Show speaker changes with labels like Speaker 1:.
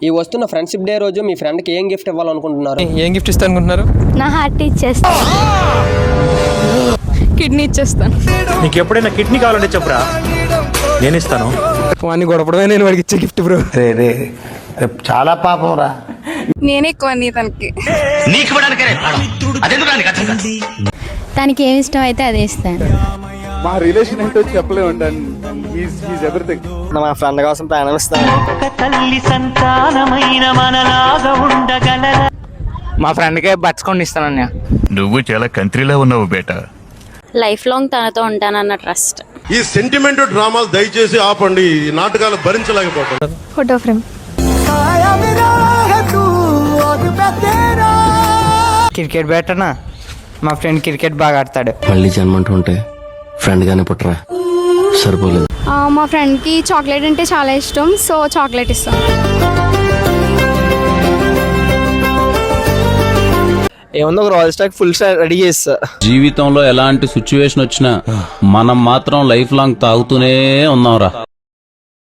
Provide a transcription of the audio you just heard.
Speaker 1: ఈ వస్తున్న friendship day రోజు మీ ఫ్రెండ్కి ఏం గిఫ్ట్ ఇవ్వాలనుకుంటున్నారు?
Speaker 2: ఏం గిఫ్ట్ ఇస్తాను అనుకుంటున్నారు?
Speaker 3: నా హార్ట్ ఇచ్చేస్తా.
Speaker 4: కిడ్నీ ఇచ్చేస్తాను.
Speaker 5: నీకు ఎప్పుడైనా కిడ్నీ కావాలంటే చెప్పురా, నేను ఇస్తాను.
Speaker 2: వాడిని గొడవడమే నేను వాడికి ఇచ్చే గిఫ్ట్ బ్రో.
Speaker 6: రే చాలా పాపం రా.
Speaker 4: నేనే ఎక్కువ అన్ని తనకి.
Speaker 3: తనకి ఏమి ఇష్టం అయితే అదే ఇస్తాను.
Speaker 7: మా రిలేషన్ ఏంటో చెప్పలేము. ఎవ్రీథింగ్.
Speaker 2: మా ఫ్రెండ్ కోసం ప్రాణం ఇస్తాను.
Speaker 8: మా ఫ్రెండ్కే బచ్చుకొని ఇస్తానన్నా.
Speaker 9: నువ్వు చాలా కంట్రీలో ఉన్నావు బేటా.
Speaker 3: లైఫ్ లాంగ్ తనతో ఉంటానన్న ట్రస్ట్.
Speaker 10: ఈ సెంటిమెంట్ డ్రామాలు దయచేసి ఆపండి. ఈ నాటకాలు భరించలేకపోతాం.
Speaker 4: Photo frame.
Speaker 8: క్రికెట్ బ్యాటర్నా, మా ఫ్రెండ్ క్రికెట్ బాగా ఆడతాడు.
Speaker 6: మళ్ళీ జన్మంటూ ఉంటే ఫ్రెండ్ గానే పుట్టరా, సరిపోలేదు.
Speaker 4: మా ఫ్రెండ్కి చాక్లెట్ అంటే చాలా ఇష్టం, సో చాక్లెట్ ఇస్తాను.
Speaker 2: ఏముంది, ఒక royal stock full stock ready చేస్తా.
Speaker 11: జీవితంలో ఎలాంటి సిచ్యువేషన్ వచ్చినా మనం మాత్రం లైఫ్ లాంగ్ తాగుతూనే ఉన్నాంరా.